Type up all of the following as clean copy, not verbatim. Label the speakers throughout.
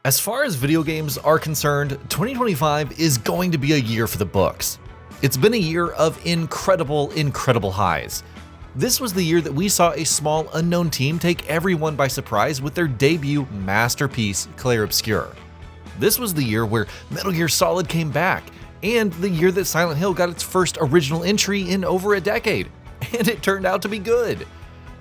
Speaker 1: As far as video games are concerned, 2025 is going to be a year for the books. It's been a year of incredible highs. This was the year that we saw a small unknown team take everyone by surprise with their debut masterpiece, Clair Obscur. This was the year where Metal Gear Solid came back, and the year that Silent Hill got its first original entry in over a decade, and it turned out to be good.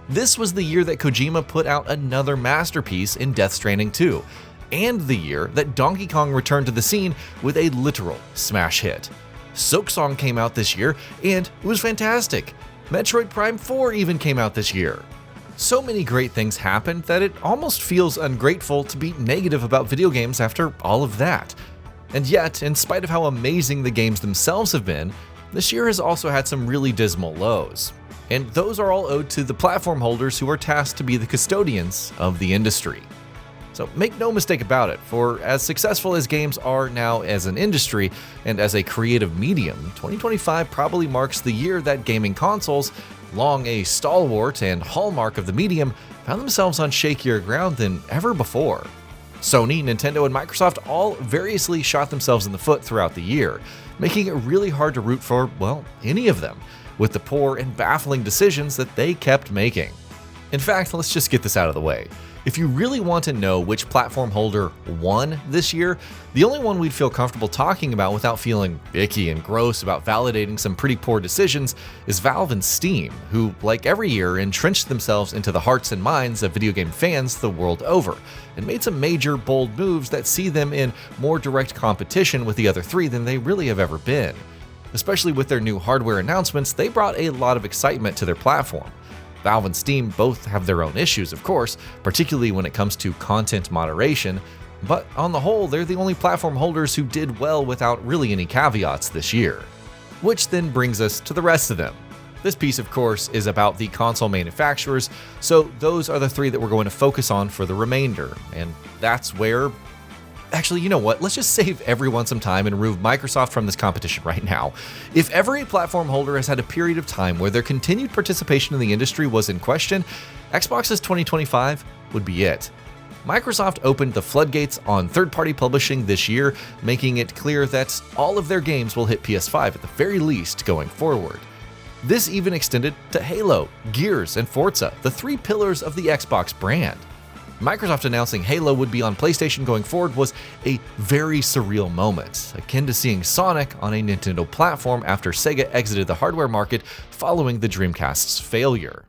Speaker 1: This was the year that Kojima put out another masterpiece in Death Stranding 2, and the year that Donkey Kong returned to the scene with a literal smash hit. Silksong came out this year, and it was fantastic. Metroid Prime 4 even came out this year. So many great things happened that it almost feels ungrateful to be negative about video games after all of that. And yet, in spite of how amazing the games themselves have been, this year has also had some really dismal lows. And those are all owed to the platform holders who are tasked to be the custodians of the industry. So make no mistake about it, for as successful as games are now as an industry and as a creative medium, 2025 probably marks the year that gaming consoles, long a stalwart and hallmark of the medium, found themselves on shakier ground than ever before. Sony, Nintendo, and Microsoft all variously shot themselves in the foot throughout the year, making it really hard to root for, well, any of them, with the poor and baffling decisions that they kept making. In fact, let's just get this out of the way. If you really want to know which platform holder won this year, the only one we'd feel comfortable talking about without feeling icky and gross about validating some pretty poor decisions is Valve and Steam, who, like every year, entrenched themselves into the hearts and minds of video game fans the world over, and made some major, bold moves that see them in more direct competition with the other three than they really have ever been. Especially with their new hardware announcements, they brought a lot of excitement to their platform. Valve and Steam both have their own issues, of course, particularly when it comes to content moderation, but on the whole, they're the only platform holders who did well without really any caveats this year. Which then brings us to the rest of them. This piece, of course, is about the console manufacturers, so those are the three that we're going to focus on for the remainder, and that's where... Actually, you know what? Let's just save everyone some time and remove Microsoft from this competition right now. If ever a platform holder has had a period of time where their continued participation in the industry was in question, Xbox's 2025 would be it. Microsoft opened the floodgates on third-party publishing this year, making it clear that all of their games will hit PS5 at the very least going forward. This even extended to Halo, Gears, and Forza, the three pillars of the Xbox brand. Microsoft announcing Halo would be on PlayStation going forward was a very surreal moment, akin to seeing Sonic on a Nintendo platform after Sega exited the hardware market following the Dreamcast's failure.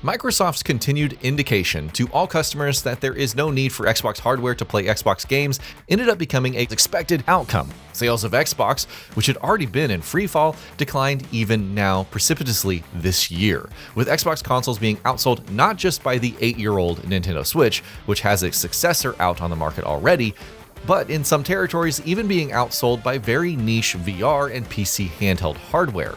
Speaker 1: Microsoft's continued indication to all customers that there is no need for Xbox hardware to play Xbox games ended up becoming an expected outcome. Sales of Xbox, which had already been in freefall, declined even now precipitously this year, with Xbox consoles being outsold not just by the 8-year-old Nintendo Switch, which has a successor out on the market already, but in some territories even being outsold by very niche VR and PC handheld hardware.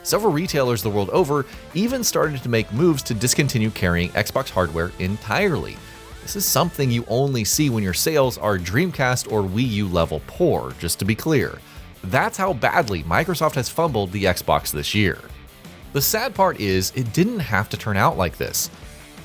Speaker 1: Several retailers the world over even started to make moves to discontinue carrying Xbox hardware entirely. This is something you only see when your sales are Dreamcast or Wii U level poor, just to be clear. That's how badly Microsoft has fumbled the Xbox this year. The sad part is, it didn't have to turn out like this.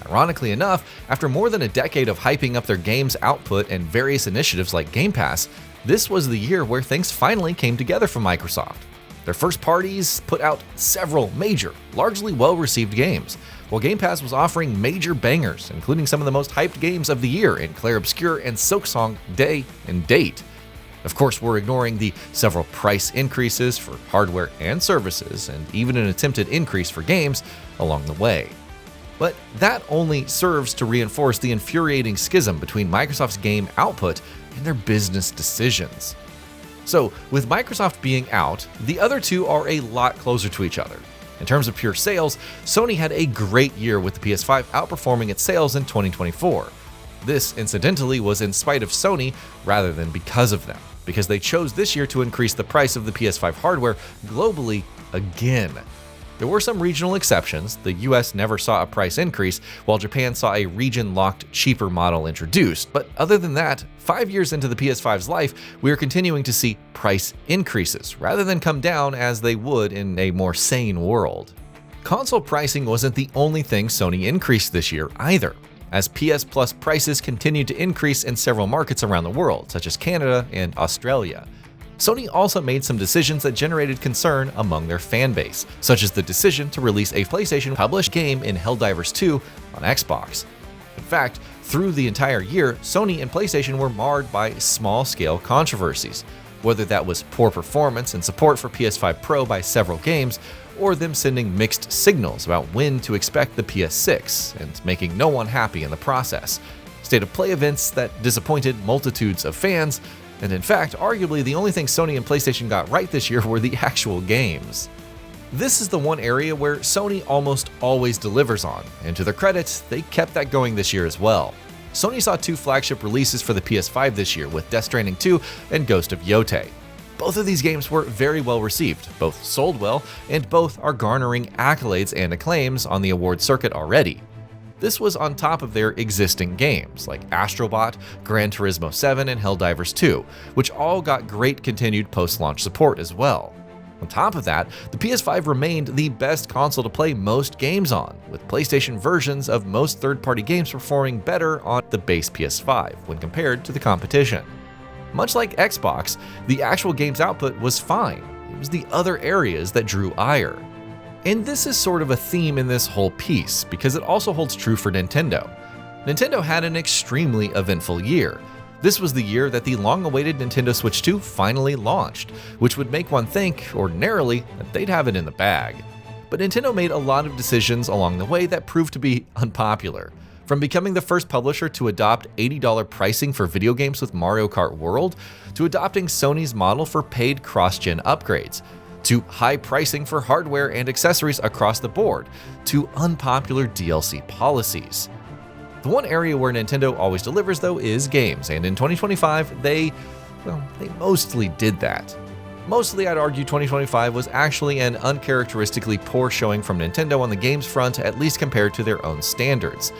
Speaker 1: Ironically enough, after more than a decade of hyping up their games output and various initiatives like Game Pass, this was the year where things finally came together for Microsoft. Their first parties put out several major, largely well-received games, while Game Pass was offering major bangers, including some of the most hyped games of the year in Clair Obscur and Silksong day and date. Of course, we're ignoring the several price increases for hardware and services, and even an attempted increase for games along the way. But that only serves to reinforce the infuriating schism between Microsoft's game output and their business decisions. So, with Microsoft being out, the other two are a lot closer to each other. In terms of pure sales, Sony had a great year with the PS5 outperforming its sales in 2024. This, incidentally, was in spite of Sony rather than because of them, because they chose this year to increase the price of the PS5 hardware globally again. There were some regional exceptions. The US never saw a price increase, while Japan saw a region-locked, cheaper model introduced. But other than that, 5 years into the PS5's life, we are continuing to see price increases, rather than come down as they would in a more sane world. Console pricing wasn't the only thing Sony increased this year either. as PS Plus prices continued to increase in several markets around the world, such as Canada and Australia. Sony also made some decisions that generated concern among their fanbase, such as the decision to release a PlayStation-published game in Helldivers 2 on Xbox. In fact, through the entire year, Sony and PlayStation were marred by small-scale controversies, whether that was poor performance and support for PS5 Pro by several games, or them sending mixed signals about when to expect the PS6 and making no one happy in the process. State-of-play events that disappointed multitudes of fans, and in fact, arguably the only thing Sony and PlayStation got right this year were the actual games. This is the one area where Sony almost always delivers on, and to their credit, they kept that going this year as well. Sony saw 2 flagship releases for the PS5 this year with Death Stranding 2 and Ghost of Yotei. Both of these games were very well received, both sold well, and both are garnering accolades and acclaims on the award circuit already. This was on top of their existing games like Astrobot, Gran Turismo 7, and Helldivers 2, which all got great continued post-launch support as well. On top of that, the PS5 remained the best console to play most games on, with PlayStation versions of most third-party games performing better on the base PS5 when compared to the competition. Much like Xbox, the actual game's output was fine. It was the other areas that drew ire. And this is sort of a theme in this whole piece, because it also holds true for Nintendo. Nintendo had an extremely eventful year. This was the year that the long-awaited Nintendo Switch 2 finally launched, which would make one think, ordinarily, that they'd have it in the bag. But Nintendo made a lot of decisions along the way that proved to be unpopular. From becoming the first publisher to adopt $80 pricing for video games with Mario Kart World, to adopting Sony's model for paid cross-gen upgrades, to high pricing for hardware and accessories across the board, to unpopular DLC policies. The one area where Nintendo always delivers, though, is games, and in 2025, they mostly did that. Mostly, I'd argue 2025 was actually an uncharacteristically poor showing from Nintendo on the games front, at least compared to their own standards.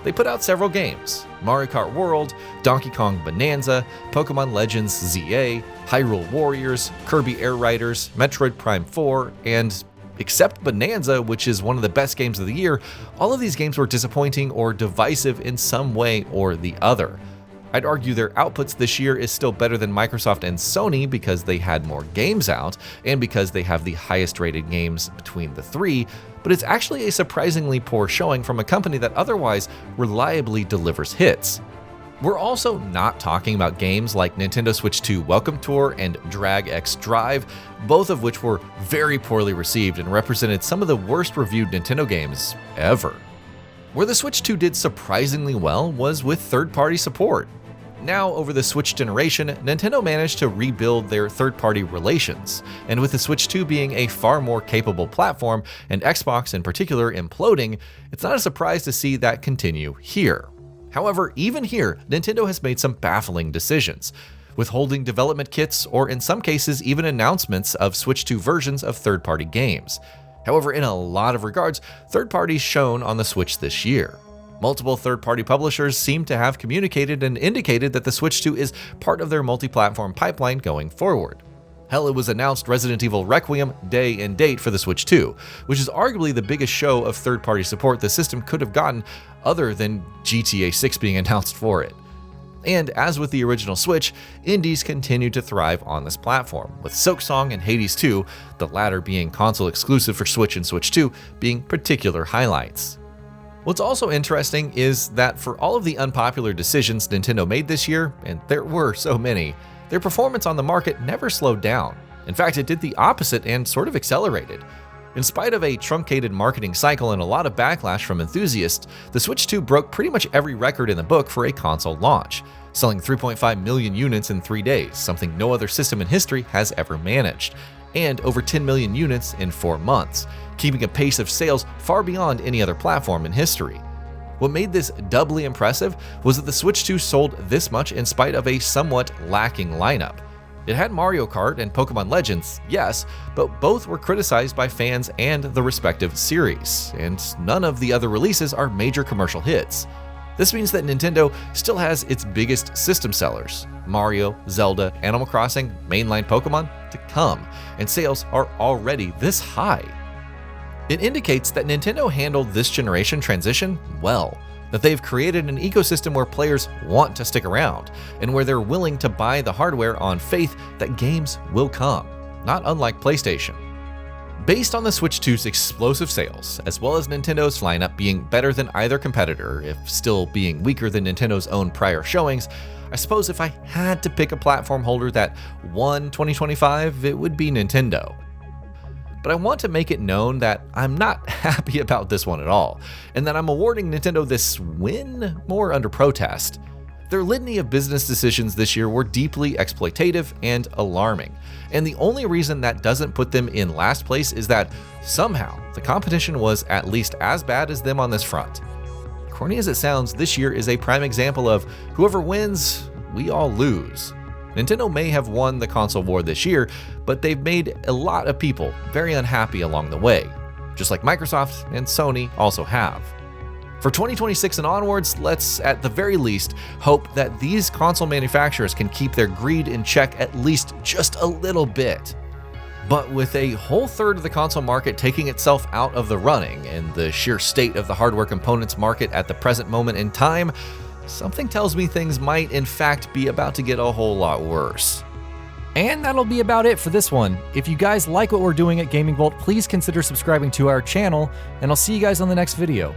Speaker 1: They put out several games: Mario Kart World, Donkey Kong Bonanza, Pokemon Legends ZA, Hyrule Warriors, Kirby Air Riders, Metroid Prime 4, and except Bonanza, which is one of the best games of the year, all of these games were disappointing or divisive in some way or the other. I'd argue their outputs this year is still better than Microsoft and Sony because they had more games out and because they have the highest rated games between the three, but it's actually a surprisingly poor showing from a company that otherwise reliably delivers hits. We're also not talking about games like Nintendo Switch 2 Welcome Tour and Drag X Drive, both of which were very poorly received and represented some of the worst reviewed Nintendo games ever. Where the Switch 2 did surprisingly well was with third-party support. Now, over the Switch generation, Nintendo managed to rebuild their third-party relations, and with the Switch 2 being a far more capable platform, and Xbox in particular imploding, it's not a surprise to see that continue here. However, even here, Nintendo has made some baffling decisions, withholding development kits or in some cases even announcements of Switch 2 versions of third-party games. However, in a lot of regards, third parties shone on the Switch this year. Multiple third-party publishers seem to have communicated and indicated that the Switch 2 is part of their multi-platform pipeline going forward. Hell, it was announced Resident Evil Requiem day and date for the Switch 2, which is arguably the biggest show of third-party support the system could have gotten other than GTA 6 being announced for it. And as with the original Switch, indies continue to thrive on this platform, with Silksong and Hades 2, the latter being console exclusive for Switch and Switch 2, being particular highlights. What's also interesting is that for all of the unpopular decisions Nintendo made this year, and there were so many, their performance on the market never slowed down. In fact, it did the opposite and sort of accelerated. In spite of a truncated marketing cycle and a lot of backlash from enthusiasts, the Switch 2 broke pretty much every record in the book for a console launch, selling 3.5 million units in 3 days, something no other system in history has ever managed, and over 10 million units in 4 months, keeping a pace of sales far beyond any other platform in history. What made this doubly impressive was that the Switch 2 sold this much in spite of a somewhat lacking lineup. It had Mario Kart and Pokemon Legends, yes, but both were criticized by fans and the respective series, and none of the other releases are major commercial hits. This means that Nintendo still has its biggest system sellers, Mario, Zelda, Animal Crossing, mainline Pokemon, to come, and sales are already this high. It indicates that Nintendo handled this generation transition well. that they've created an ecosystem where players want to stick around, and where they're willing to buy the hardware on faith that games will come, not unlike PlayStation. Based on the Switch 2's explosive sales, as well as Nintendo's lineup being better than either competitor, if still being weaker than Nintendo's own prior showings, I suppose if I had to pick a platform holder that won 2025, it would be Nintendo. But I want to make it known that I'm not happy about this one at all, and that I'm awarding Nintendo this win more under protest. Their litany of business decisions this year were deeply exploitative and alarming, and the only reason that doesn't put them in last place is that somehow the competition was at least as bad as them on this front. Corny as it sounds, this year is a prime example of whoever wins, we all lose. Nintendo may have won the console war this year, but they've made a lot of people very unhappy along the way, just like Microsoft and Sony also have. For 2026 and onwards, let's at the very least hope that these console manufacturers can keep their greed in check at least just a little bit. But with a whole third of the console market taking itself out of the running and the sheer state of the hardware components market at the present moment in time, something tells me things might in fact be about to get a whole lot worse.
Speaker 2: And that'll be about it for this one. If you guys like what we're doing at GamingBolt, please consider subscribing to our channel, and I'll see you guys on the next video.